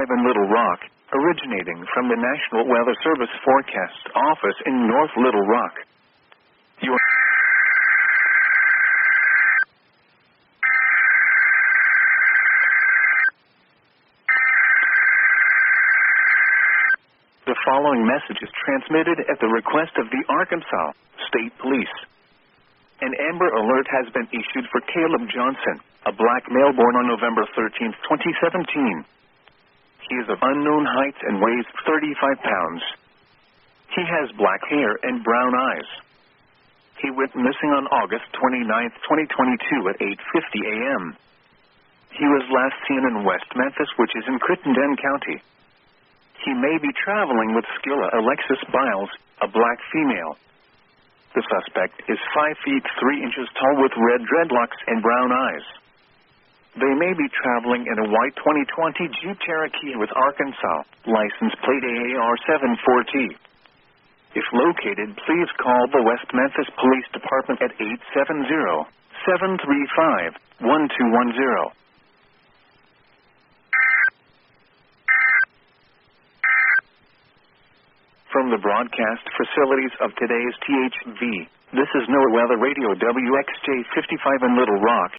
in Little Rock, originating from the National Weather Service Forecast Office in North Little Rock. The following message is transmitted at the request of the Arkansas State Police. An Amber Alert has been issued for Caleb Johnson, a black male born on November 13, 2017. He is of unknown height and weighs 35 pounds. He has black hair and brown eyes. He went missing on August 29, 2022 at 8:50 a.m. He was last seen in West Memphis, which is in Crittenden County. He may be traveling with Skilla Alexis Biles, a black female. The suspect is 5 feet 3 inches tall with red dreadlocks and brown eyes. They may be traveling in a white 2020 Jeep Cherokee with Arkansas license plate AAR74T. If located, please call the West Memphis Police Department at 870-735-1210. From the broadcast facilities of today's THV, this is NOAA Weather Radio WXJ 55 in Little Rock.